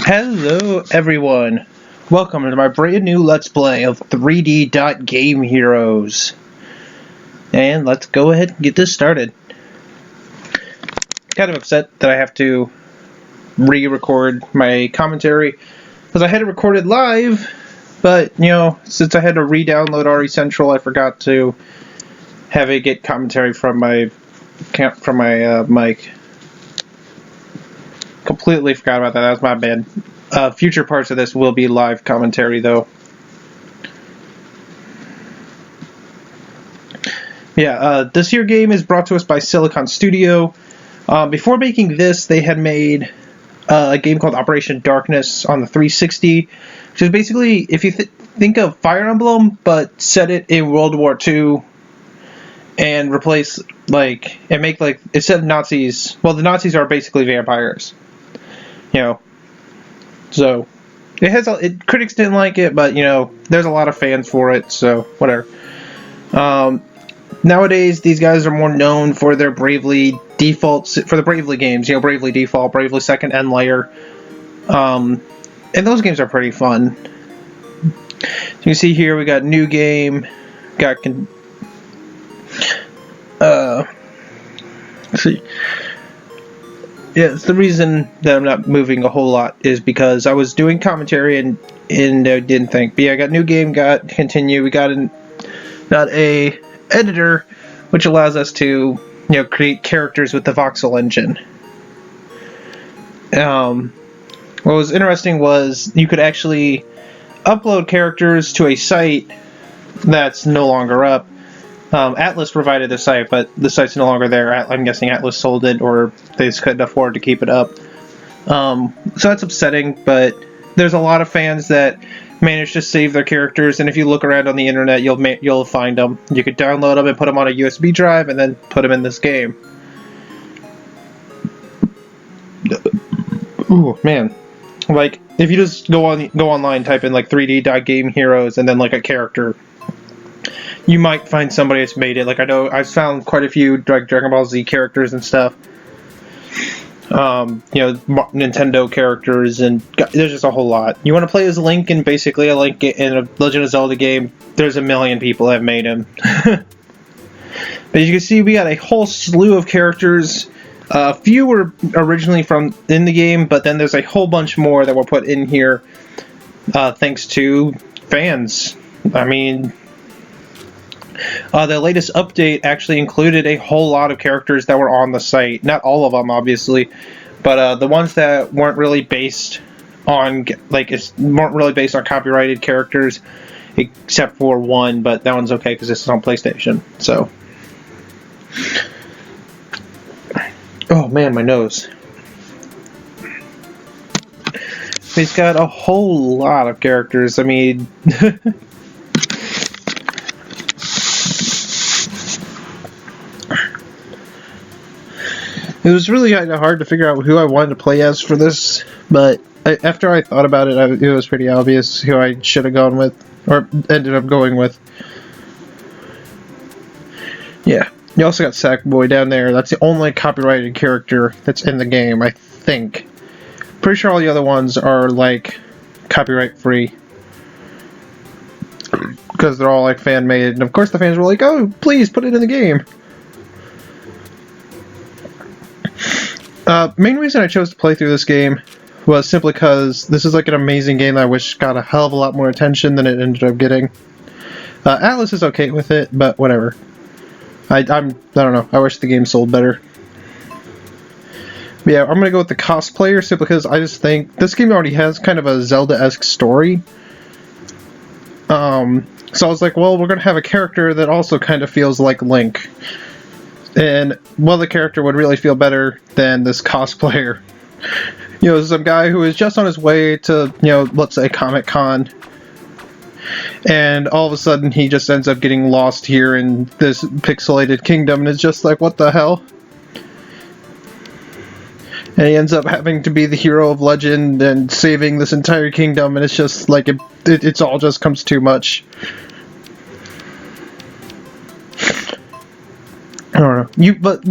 Hello everyone, welcome to my brand new Let's Play of 3D Game Heroes. And let's go ahead and get this started. Kind of upset that I have to re-record my commentary, because I had it recorded live, but since I had to re-download RE Central, I forgot to have it get commentary from my mic. Completely forgot about that. That was my bad. Future parts of this will be live commentary, though. Yeah, this here game is brought to us by Silicon Studio. Before making this, they had made a game called Operation Darkness on the 360, which is basically, if you think of Fire Emblem, but set it in World War II, and replace, instead of Nazis, well, the Nazis are basically vampires. So critics didn't like it, but there's a lot of fans for it, so whatever. Nowadays these guys are more known for their Bravely defaults, for the Bravely games, Bravely Default, Bravely Second End Layer, and those games are pretty fun. You can see here we got new game, got let's see. Yeah, it's the reason that I'm not moving a whole lot is because I was doing commentary and didn't think. But yeah, I got new game, got continue. We got a editor, which allows us to create characters with the voxel engine. What was interesting was you could actually upload characters to a site that's no longer up. Atlas provided the site, but the site's no longer there. I'm guessing Atlas sold it, or they just couldn't afford to keep it up. So that's upsetting, but there's a lot of fans that manage to save their characters, and if you look around on the internet, you'll find them. You could download them and put them on a USB drive, and then put them in this game. Ooh, man. If you just go online, type in 3D Game Heroes, and then a character, you might find somebody that's made it. I know I've found quite a few Dragon Ball Z characters and stuff. Nintendo characters, and there's just a whole lot. You want to play as Link, and basically a Link in a Legend of Zelda game, there's a million people that have made him. But as you can see, we got a whole slew of characters. A few were originally in the game, but then there's a whole bunch more that were put in here thanks to fans. I mean, the latest update actually included a whole lot of characters that were on the site. Not all of them, obviously, but the ones that weren't really based on copyrighted characters, except for one. But that one's okay because this is on PlayStation. So, oh man, my nose. He's got a whole lot of characters. I mean. It was really kind of hard to figure out who I wanted to play as for this, but after I thought about it, it was pretty obvious who I should have gone with, or ended up going with. Yeah, you also got Sackboy down there. That's the only copyrighted character that's in the game, I think. Pretty sure all the other ones are copyright free, because they're all fan made, and of course the fans were like, "Oh, please put it in the game." Main reason I chose to play through this game was simply because this is an amazing game that I wish got a hell of a lot more attention than it ended up getting. Atlas is okay with it, but whatever. I don't know. I wish the game sold better. But yeah, I'm gonna go with the cosplayer simply because I just think this game already has kind of a Zelda-esque story. So I was like, well, we're gonna have a character that also kind of feels like Link. And, well, the character would really feel better than this cosplayer. Some guy who is just on his way to, let's say Comic-Con. And all of a sudden he just ends up getting lost here in this pixelated kingdom. And it's just like, what the hell? And he ends up having to be the hero of legend and saving this entire kingdom. And it's just like, it's all just comes too much. I don't know. But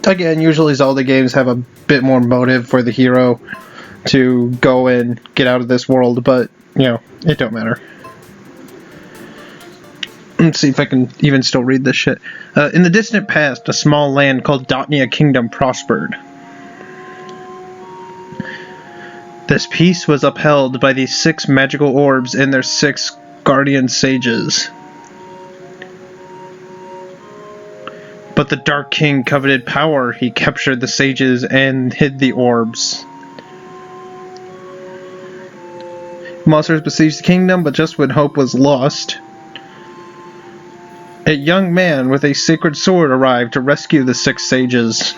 again, usually Zelda games have a bit more motive for the hero to go and get out of this world, but, you know, it don't matter. Let's see if I can even still read this shit. In the distant past, a small land called Dotnia Kingdom prospered. This peace was upheld by the 6 magical orbs and their 6 guardian sages. But the Dark King coveted power. He captured the sages and hid the orbs. Monsters besieged the kingdom, but just when hope was lost, a young man with a sacred sword arrived to rescue the 6 sages.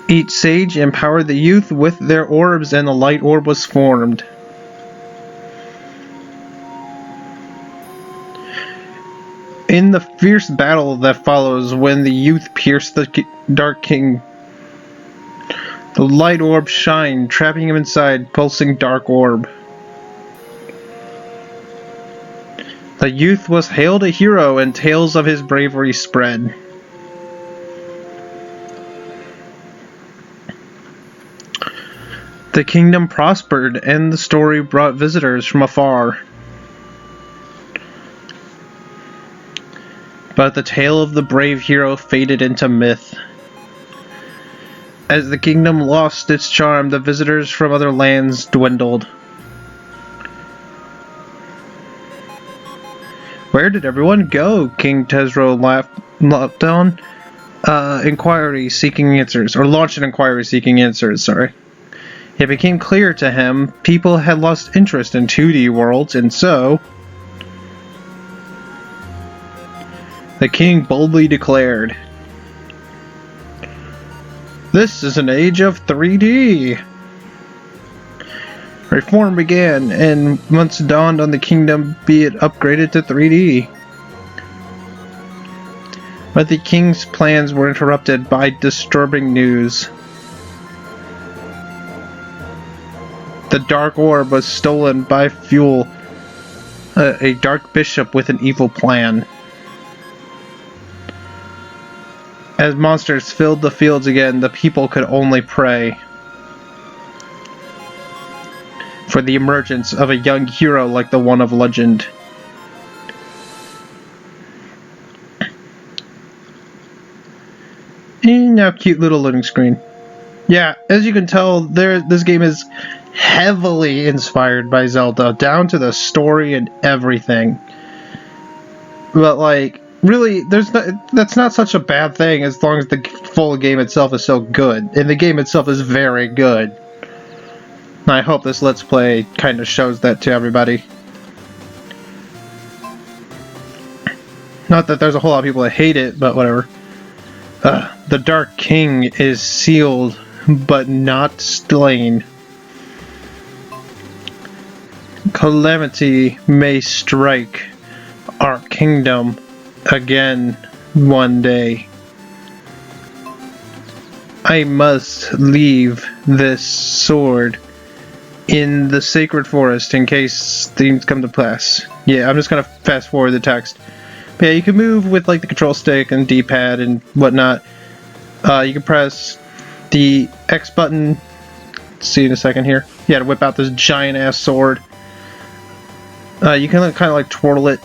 Each sage empowered the youth with their orbs, and the light orb was formed. In the fierce battle that follows when the youth pierced the Dark King, the light orb shined, trapping him inside pulsing dark orb. The youth was hailed a hero, and tales of his bravery spread. The kingdom prospered, and the story brought visitors from afar. But the tale of the brave hero faded into myth. As the kingdom lost its charm, the visitors from other lands dwindled. Where did everyone go? King Tezro laughed on. Inquiry seeking answers, or launched an inquiry seeking answers, sorry. It became clear to him people had lost interest in 2D worlds, and so the king boldly declared, "This is an age of 3D." Reform began, and months dawned on the kingdom, be it upgraded to 3D. But the king's plans were interrupted by disturbing news. The Dark Orb was stolen by Fuel, a dark bishop with an evil plan. As monsters filled the fields again, the people could only pray for the emergence of a young hero like the one of legend. And now cute little loading screen. Yeah, as you can tell, this game is heavily inspired by Zelda, down to the story and everything. But like, really, that's not such a bad thing as long as the full game itself is so good. And the game itself is very good. I hope this Let's Play kind of shows that to everybody. Not that there's a whole lot of people that hate it, but whatever. The Dark King is sealed, but not slain. Calamity may strike our kingdom again one day. I must leave this sword in the sacred forest in case things come to pass. Yeah, I'm just gonna fast forward the text. But yeah, you can move with like the control stick and D-pad and whatnot. You can press the X button. See in a second here. Yeah, to whip out this giant ass sword. You can kind of like twirl it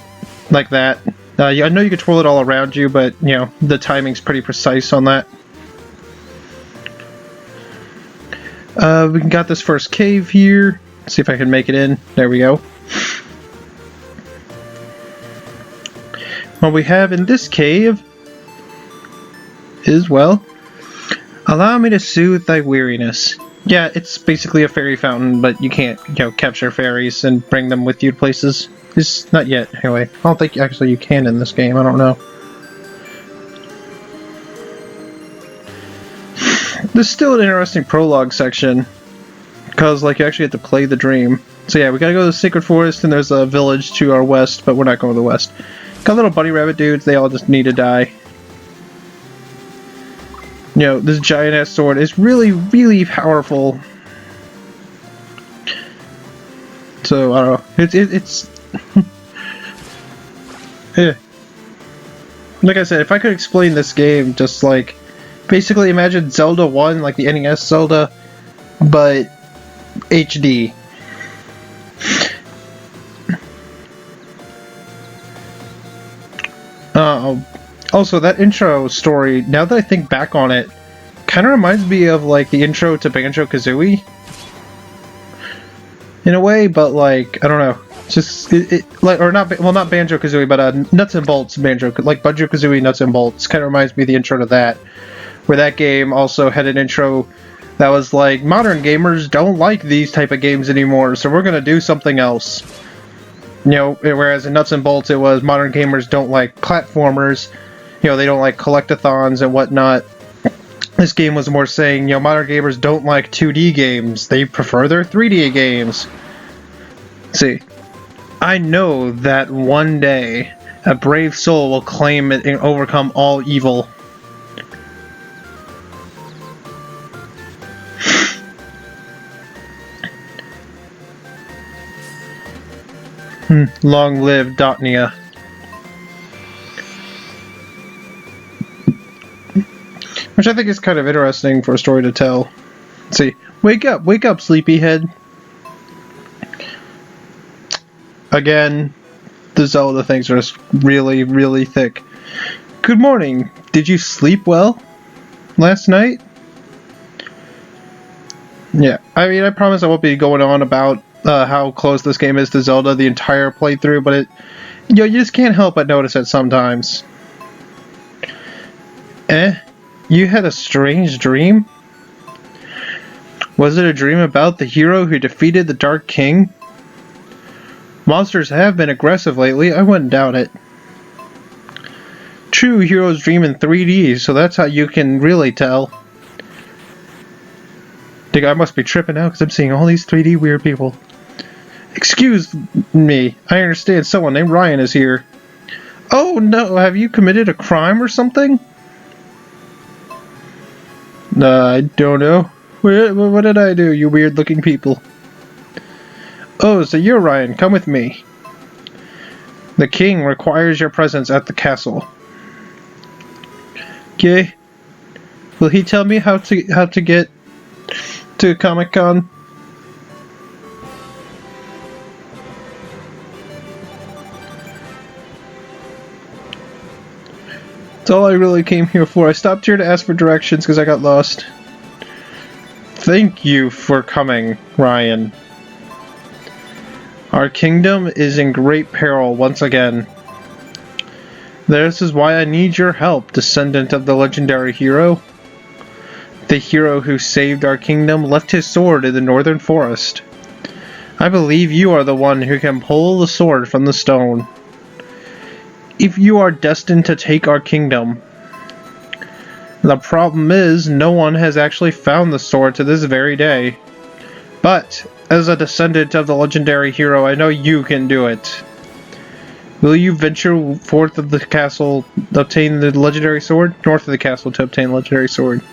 like that. I know you can twirl it all around you, but you know the timing's pretty precise on that. We got this first cave here. Let's see if I can make it in. There we go. What we have in this cave is, well, allow me to soothe thy weariness. Yeah, it's basically a fairy fountain, but you can't, capture fairies and bring them with you to places. It's not yet, anyway. I don't think actually you can in this game. I don't know. There's still an interesting prologue section, because like you actually have to play the dream. So yeah, we gotta go to the Sacred Forest, and there's a village to our west, but we're not going to the west. Got little bunny rabbit dudes, they all just need to die. This giant ass sword is really, really powerful. So I don't know. It's yeah. Like I said, if I could explain this game just like Basically, imagine Zelda 1, like the NES Zelda, but HD. Also, that intro story, now that I think back on it, kind of reminds me of like the intro to Banjo-Kazooie. In a way, but like, I don't know. Just, like, or not, well, not Banjo-Kazooie, but Nuts and Bolts Banjo, like Banjo-Kazooie Nuts and Bolts. Kind of reminds me of the intro to that. Where that game also had an intro that was like, modern gamers don't like these type of games anymore, so we're gonna do something else. You know, whereas in Nuts and Bolts it was, modern gamers don't like platformers, you know, they don't like collectathons and whatnot. This game was more saying, you know, modern gamers don't like 2D games, they prefer their 3D games. See, I know that one day a brave soul will claim it and overcome all evil. Long live Dotnia. Which I think is kind of interesting for a story to tell. Let's see. Wake up, sleepyhead. Again, the Zelda things are just really, really thick. Good morning. Did you sleep well last night? Yeah, I mean, I promise I won't be going on about how close this game is to Zelda the entire playthrough, but it, you know, you just can't help but notice it sometimes. You had a strange dream? Was it a dream about the hero who defeated the Dark King? Monsters have been aggressive lately, I wouldn't doubt it. True, heroes dream in 3D, so that's how you can really tell. Think I must be tripping out because I'm seeing all these 3D weird people. Excuse me, I understand someone named Ryan is here. Oh no, have you committed a crime or something? I don't know. What did I do, you weird looking people? Oh, so you're Ryan, come with me. The king requires your presence at the castle. Okay. Will he tell me how to get to Comic-Con? That's all I really came here for. I stopped here to ask for directions because I got lost. Thank you for coming, Ryan. Our kingdom is in great peril once again. This is why I need your help, descendant of the legendary hero. The hero who saved our kingdom left his sword in the northern forest. I believe you are the one who can pull the sword from the stone. If you are destined to take our kingdom. The problem is, no one has actually found the sword to this very day. But, as a descendant of the legendary hero, I know you can do it. Will you venture forth of the castle to obtain the legendary sword? North of the castle to obtain the legendary sword.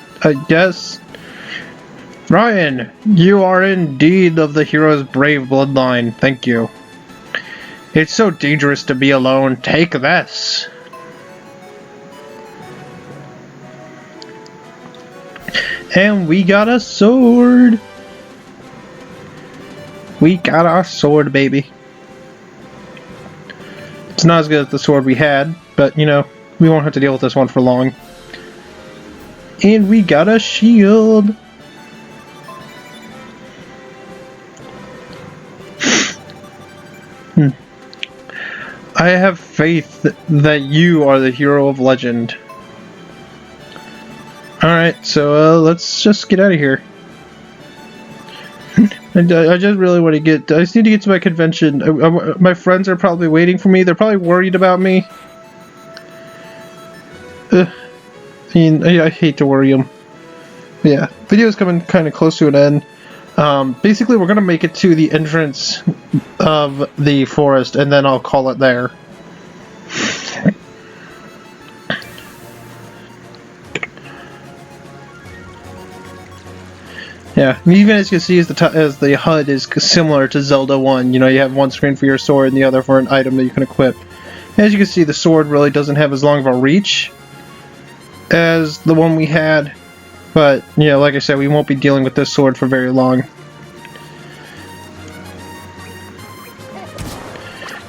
Yes. Ryan, you are indeed of the hero's brave bloodline. Thank you. It's so dangerous to be alone. Take this. And we got a sword. We got our sword, baby. It's not as good as the sword we had, but, you know, we won't have to deal with this one for long. And we got a shield. I have faith that you are the hero of legend. Alright, so let's just get out of here. I just really want to get... I just need to get to my convention. My friends are probably waiting for me. They're probably worried about me. I mean, I hate to worry them. But yeah, video's coming kind of close to an end. Basically, we're going to make it to the entrance of the forest, and then I'll call it there. Yeah, even as you can see, as the HUD is similar to Zelda 1, you know, you have one screen for your sword and the other for an item that you can equip. As you can see, the sword really doesn't have as long of a reach. as the one we had, but you know, like I said, we won't be dealing with this sword for very long.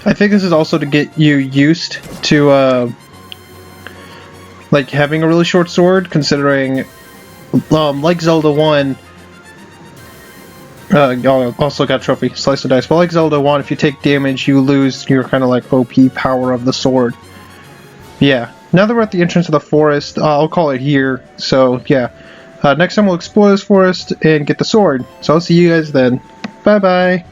I think this is also to get you used to like having a really short sword, considering like Zelda 1, also got trophy, slice of dice, but like Zelda 1, if you take damage you lose your kind of like OP power of the sword. Yeah, now that we're at the entrance of the forest, I'll call it here, so yeah. Next time we'll explore this forest and get the sword, so I'll see you guys then. Bye bye!